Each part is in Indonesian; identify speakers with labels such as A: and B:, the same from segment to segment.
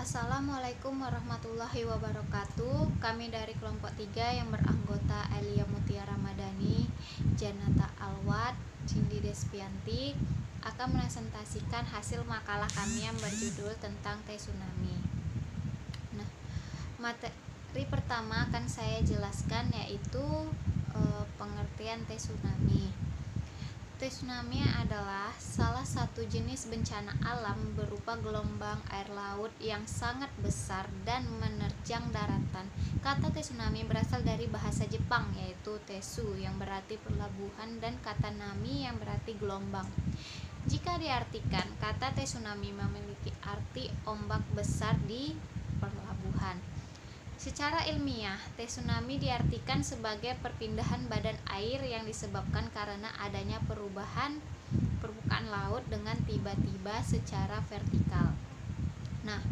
A: Assalamualaikum warahmatullahi wabarakatuh. Kami dari kelompok 3 yang beranggota Elia Mutiara Madani, Janata Alwat, Cindy Despianti akan presentasikan hasil makalah kami yang berjudul tentang tsunami. Nah, materi pertama akan saya jelaskan yaitu pengertian tsunami. Tsunami adalah salah satu jenis bencana alam berupa gelombang air laut yang sangat besar dan menerjang daratan. Kata tsunami berasal dari bahasa Jepang yaitu tesu yang berarti pelabuhan dan kata nami yang berarti gelombang. Jika diartikan, kata tsunami memiliki arti ombak besar di pelabuhan. Secara ilmiah, tsunami diartikan sebagai perpindahan badan air yang disebabkan karena adanya perubahan permukaan laut dengan tiba-tiba secara vertikal. Nah,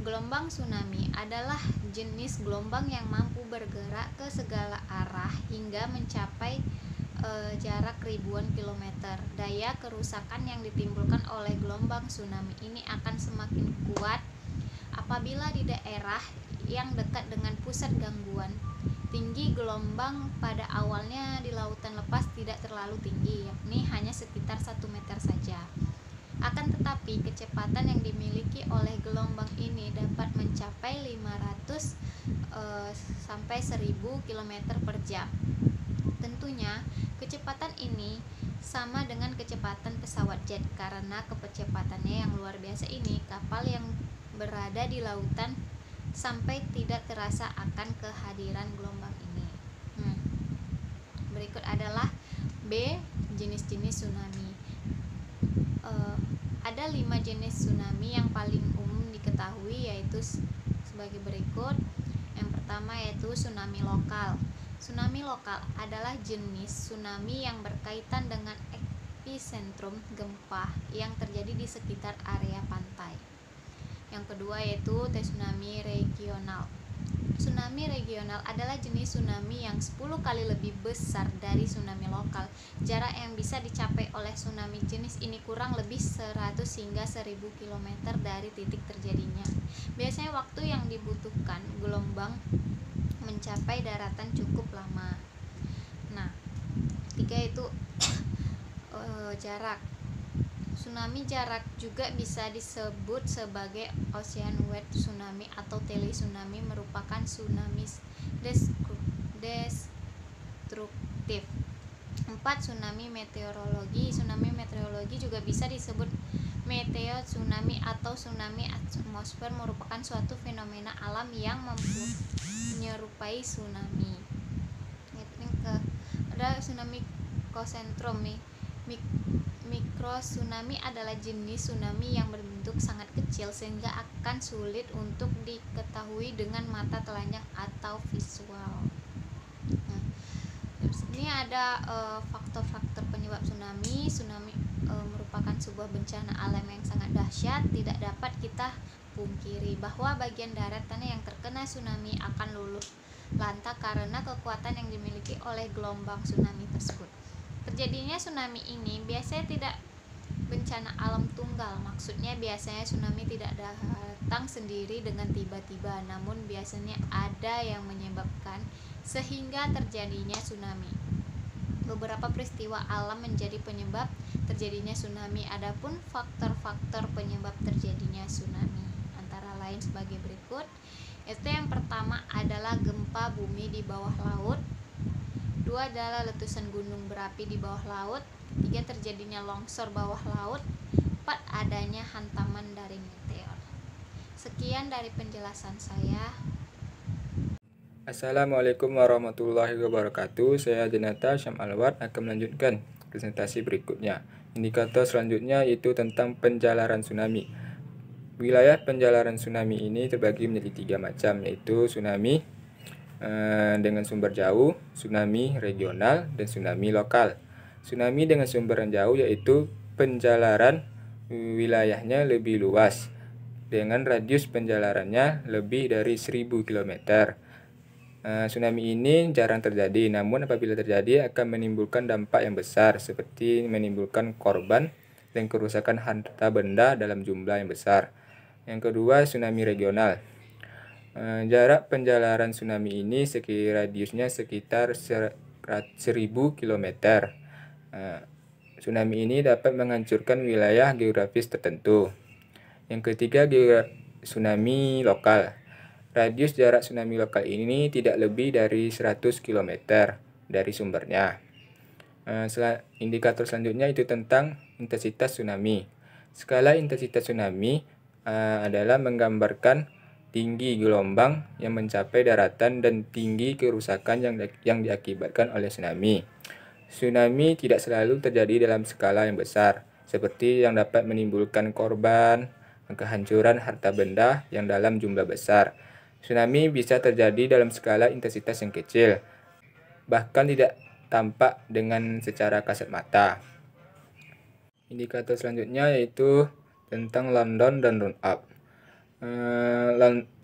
A: gelombang tsunami adalah jenis gelombang yang mampu bergerak ke segala arah hingga mencapai jarak ribuan kilometer. Daya kerusakan yang ditimbulkan oleh gelombang tsunami ini akan semakin kuat apabila di daerah yang dekat dengan pusat gangguan. Tinggi gelombang pada awalnya di lautan lepas tidak terlalu tinggi, yakni hanya sekitar 1 meter saja. Akan tetapi kecepatan yang dimiliki oleh gelombang ini dapat mencapai 500 sampai 1000 km per jam. Tentunya kecepatan ini sama dengan kecepatan pesawat jet. Karena kecepatannya yang luar biasa ini, kapal yang berada di lautan sampai tidak terasa akan kehadiran gelombang ini. Berikut adalah B. Jenis-jenis tsunami. Ada 5 jenis tsunami yang paling umum diketahui, yaitu sebagai berikut. Yang pertama yaitu tsunami lokal. Tsunami lokal adalah jenis tsunami yang berkaitan dengan epicentrum gempa yang terjadi di sekitar area pantai. Yang kedua yaitu tsunami regional. Tsunami regional adalah jenis tsunami yang 10 kali lebih besar dari tsunami lokal. Jarak yang bisa dicapai oleh tsunami jenis ini kurang lebih 100 hingga 1000 km dari titik terjadinya. Biasanya waktu yang dibutuhkan gelombang mencapai daratan cukup lama. Nah, ketiga itu jarak. Tsunami jarak juga bisa disebut sebagai ocean wave tsunami atau tele tsunami, merupakan tsunami destruktif. 4. Tsunami meteorologi. Tsunami meteorologi juga bisa disebut meteo tsunami atau tsunami atmosfer, merupakan suatu fenomena alam yang menyerupai tsunami. Ada tsunami konsentrum nih. Mikrotsunami adalah jenis tsunami yang berbentuk sangat kecil sehingga akan sulit untuk diketahui dengan mata telanjang atau visual. Nah, ini ada faktor-faktor penyebab tsunami. Tsunami merupakan sebuah bencana alam yang sangat dahsyat. Tidak dapat kita pungkiri bahwa bagian darat tanah yang terkena tsunami akan luluh lantak karena kekuatan yang dimiliki oleh gelombang tsunami tersebut. Terjadinya tsunami ini biasanya tidak bencana alam tunggal. Maksudnya biasanya tsunami tidak datang sendiri dengan tiba-tiba, namun biasanya ada yang menyebabkan sehingga terjadinya tsunami. Beberapa peristiwa alam menjadi penyebab terjadinya tsunami. Adapun faktor-faktor penyebab terjadinya tsunami antara lain sebagai berikut. Itu yang pertama adalah gempa bumi di bawah laut. 2 adalah letusan gunung berapi di bawah laut. 3 terjadinya longsor bawah laut. 4 adanya hantaman dari meteor. Sekian dari penjelasan saya.
B: Assalamualaikum warahmatullahi wabarakatuh. Saya Janata Syam Alwat akan melanjutkan presentasi berikutnya. Indikator selanjutnya yaitu tentang penjalaran tsunami. Wilayah penjalaran tsunami ini terbagi menjadi 3 macam, yaitu tsunami dengan sumber jauh, tsunami regional, dan tsunami lokal. Tsunami dengan sumber jauh yaitu penjalaran wilayahnya lebih luas dengan radius penjalarannya lebih dari 1000 km. Tsunami ini jarang terjadi, namun apabila terjadi akan menimbulkan dampak yang besar seperti menimbulkan korban dan kerusakan harta benda dalam jumlah yang besar. Yang kedua, tsunami regional. Jarak penjalaran tsunami ini radiusnya sekitar 1000 km. Tsunami ini dapat menghancurkan wilayah geografis tertentu. Yang ketiga, tsunami lokal. Radius jarak tsunami lokal ini tidak lebih dari 100 km dari sumbernya. Indikator selanjutnya itu tentang intensitas tsunami. Skala intensitas tsunami adalah menggambarkan tinggi gelombang yang mencapai daratan dan tinggi kerusakan yang diakibatkan oleh tsunami. Tsunami tidak selalu terjadi dalam skala yang besar, seperti yang dapat menimbulkan korban, kehancuran harta benda yang dalam jumlah besar. Tsunami bisa terjadi dalam skala intensitas yang kecil, bahkan tidak tampak dengan secara kasat mata. Indikator selanjutnya yaitu tentang London dan run-up.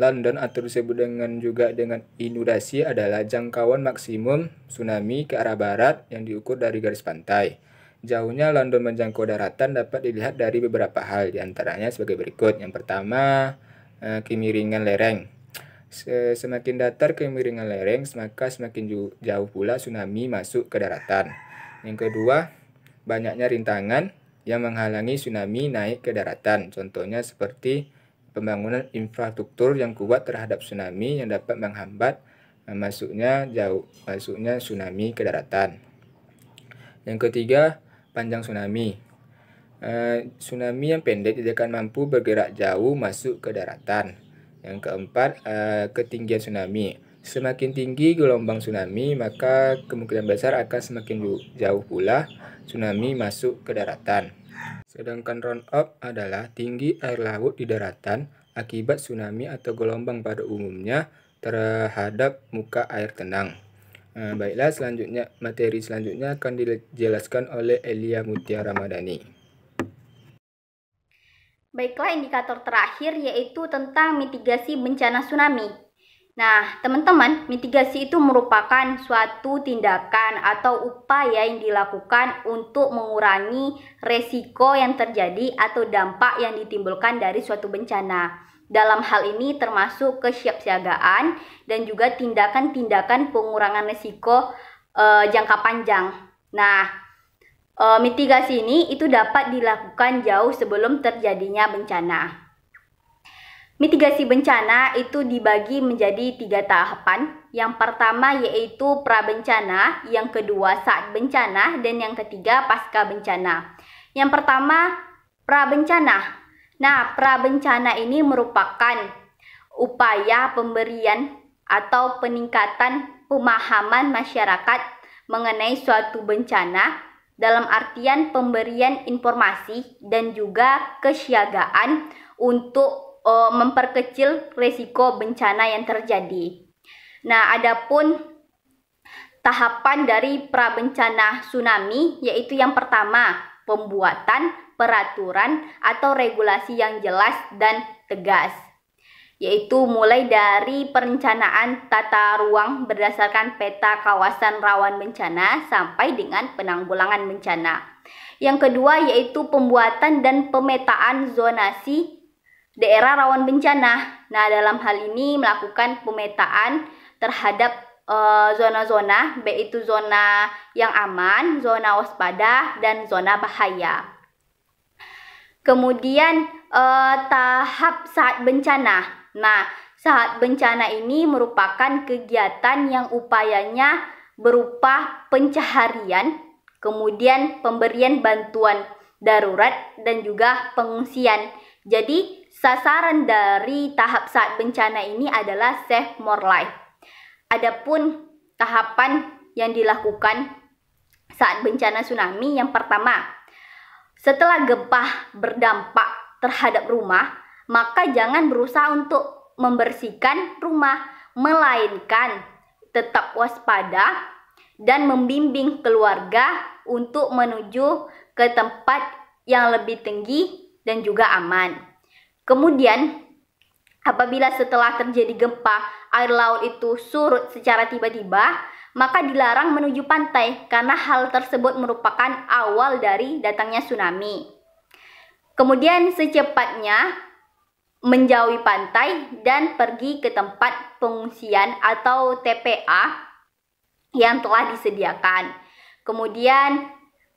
B: London atau disebut juga dengan inundasi adalah jangkauan maksimum tsunami ke arah barat yang diukur dari garis pantai. Jauhnya London menjangkau daratan dapat dilihat dari beberapa hal, diantaranya sebagai berikut. Yang pertama, kemiringan lereng. Semakin datar kemiringan lereng, maka semakin jauh pula tsunami masuk ke daratan. Yang kedua, banyaknya rintangan yang menghalangi tsunami naik ke daratan. Contohnya seperti pembangunan infrastruktur yang kuat terhadap tsunami yang dapat menghambat masuknya tsunami ke daratan. Yang ketiga, panjang tsunami. Tsunami yang pendek tidak akan mampu bergerak jauh masuk ke daratan. Yang keempat, ketinggian tsunami. Semakin tinggi gelombang tsunami, maka kemungkinan besar akan semakin jauh pula tsunami masuk ke daratan. Sedangkan run-up adalah tinggi air laut di daratan akibat tsunami atau gelombang pada umumnya terhadap muka air tenang. Baiklah, materi selanjutnya akan dijelaskan oleh Elia Mutiara Madani.
C: Baiklah, indikator terakhir yaitu tentang mitigasi bencana tsunami. Nah, teman-teman, mitigasi itu merupakan suatu tindakan atau upaya yang dilakukan untuk mengurangi resiko yang terjadi atau dampak yang ditimbulkan dari suatu bencana. Dalam hal ini termasuk kesiapsiagaan dan juga tindakan-tindakan pengurangan resiko jangka panjang. Nah, mitigasi ini itu dapat dilakukan jauh sebelum terjadinya bencana. Mitigasi bencana itu dibagi menjadi 3 tahapan. Yang pertama yaitu prabencana, yang kedua saat bencana, dan yang ketiga pasca bencana. Yang pertama, prabencana. Nah, prabencana ini merupakan upaya pemberian atau peningkatan pemahaman masyarakat mengenai suatu bencana dalam artian pemberian informasi dan juga kesiagaan untuk memperkecil risiko bencana yang terjadi. Nah, adapun tahapan dari prabencana tsunami yaitu yang pertama, pembuatan peraturan atau regulasi yang jelas dan tegas, yaitu mulai dari perencanaan tata ruang berdasarkan peta kawasan rawan bencana sampai dengan penanggulangan bencana. Yang kedua yaitu pembuatan dan pemetaan zonasi daerah rawan bencana. Nah, dalam hal ini melakukan pemetaan terhadap zona-zona, baik itu zona yang aman, zona waspada, dan zona bahaya. Kemudian tahap saat bencana. Nah, saat bencana ini merupakan kegiatan yang upayanya berupa pencaharian, kemudian pemberian bantuan darurat, dan juga pengungsian. Jadi, sasaran dari tahap saat bencana ini adalah save more life. Adapun tahapan yang dilakukan saat bencana tsunami, yang pertama, setelah gempa berdampak terhadap rumah, maka jangan berusaha untuk membersihkan rumah, melainkan tetap waspada dan membimbing keluarga untuk menuju ke tempat yang lebih tinggi dan juga aman. Kemudian, apabila setelah terjadi gempa, air laut itu surut secara tiba-tiba, maka dilarang menuju pantai karena hal tersebut merupakan awal dari datangnya tsunami. Kemudian secepatnya menjauhi pantai dan pergi ke tempat pengungsian atau TPA yang telah disediakan. Kemudian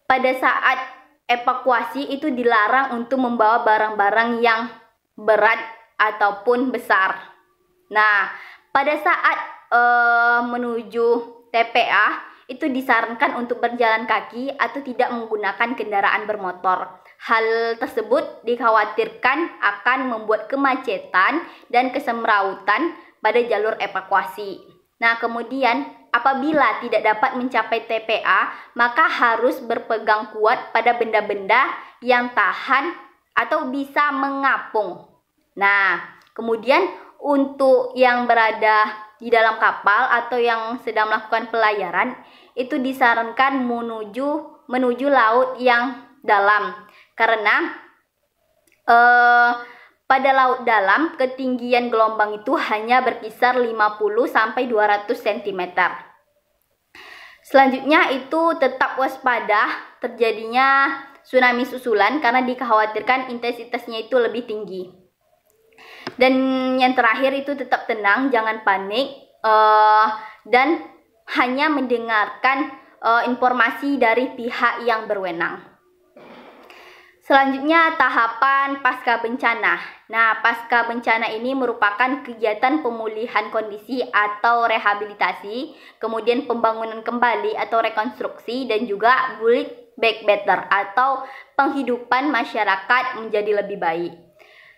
C: pada saat evakuasi itu dilarang untuk membawa barang-barang yang berat ataupun besar. Nah, pada saat menuju TPA itu disarankan untuk berjalan kaki atau tidak menggunakan kendaraan bermotor. Hal tersebut dikhawatirkan akan membuat kemacetan dan kesemrautan pada jalur evakuasi. Nah, kemudian apabila tidak dapat mencapai TPA, maka harus berpegang kuat pada benda-benda yang tahan atau bisa mengapung. Nah, kemudian untuk yang berada di dalam kapal atau yang sedang melakukan pelayaran itu disarankan menuju laut yang dalam, karena pada laut dalam ketinggian gelombang itu hanya berkisar 50 sampai 200 cm. Selanjutnya itu tetap waspada terjadinya tsunami susulan karena dikhawatirkan intensitasnya itu lebih tinggi. Dan yang terakhir itu tetap tenang, jangan panik, dan hanya mendengarkan informasi dari pihak yang berwenang. Selanjutnya tahapan pasca bencana. Nah, pasca bencana ini merupakan kegiatan pemulihan kondisi atau rehabilitasi, kemudian pembangunan kembali atau rekonstruksi, dan juga build back better atau penghidupan masyarakat menjadi lebih baik.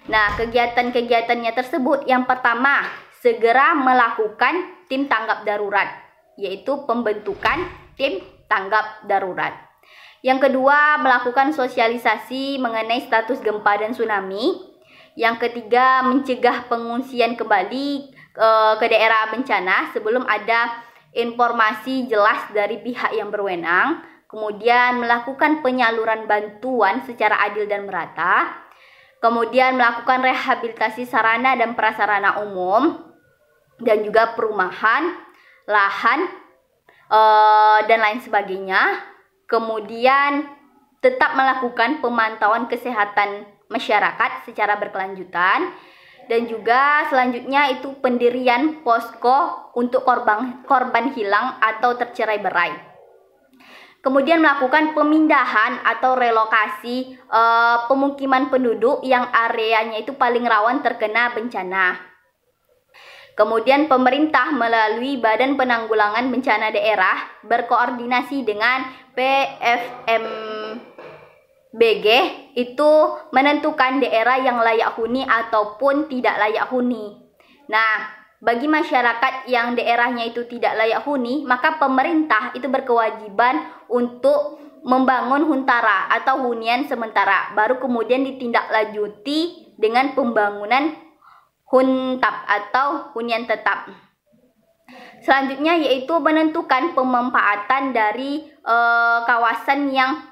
C: Nah, kegiatan-kegiatannya tersebut, yang pertama, segera melakukan tim tanggap darurat, yaitu pembentukan tim tanggap darurat. Yang kedua, melakukan sosialisasi mengenai status gempa dan tsunami. Yang ketiga, mencegah pengungsian kembali ke daerah bencana sebelum ada informasi jelas dari pihak yang berwenang. Kemudian melakukan penyaluran bantuan secara adil dan merata. Kemudian melakukan rehabilitasi sarana dan prasarana umum dan juga perumahan, lahan, dan lain sebagainya. Kemudian tetap melakukan pemantauan kesehatan masyarakat secara berkelanjutan. Dan juga selanjutnya itu pendirian posko untuk korban hilang atau tercerai berai. Kemudian melakukan pemindahan atau relokasi pemukiman penduduk yang areanya itu paling rawan terkena bencana. Kemudian pemerintah melalui Badan Penanggulangan Bencana Daerah berkoordinasi dengan PFMBG itu menentukan daerah yang layak huni ataupun tidak layak huni. Nah, bagi masyarakat yang daerahnya itu tidak layak huni, maka pemerintah itu berkewajiban untuk membangun huntara atau hunian sementara, baru kemudian ditindaklanjuti dengan pembangunan huntap atau hunian tetap. Selanjutnya yaitu menentukan pemanfaatan dari kawasan yang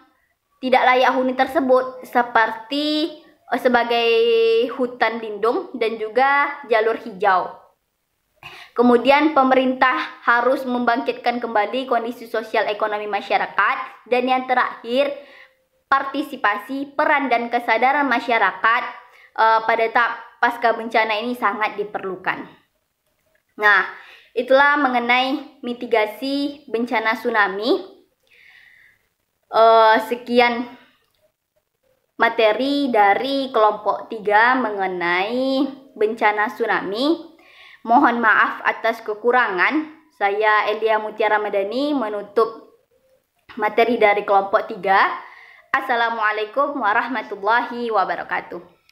C: tidak layak huni tersebut, seperti sebagai hutan lindung dan juga jalur hijau. Kemudian pemerintah harus membangkitkan kembali kondisi sosial ekonomi masyarakat. Dan yang terakhir, partisipasi, peran dan kesadaran masyarakat pada tahap pasca bencana ini sangat diperlukan. Nah, itulah mengenai mitigasi bencana tsunami. Sekian materi dari kelompok 3 mengenai bencana tsunami. Mohon maaf atas kekurangan. Saya Elia Mutiara Madani menutup materi dari kelompok 3. Assalamualaikum warahmatullahi wabarakatuh.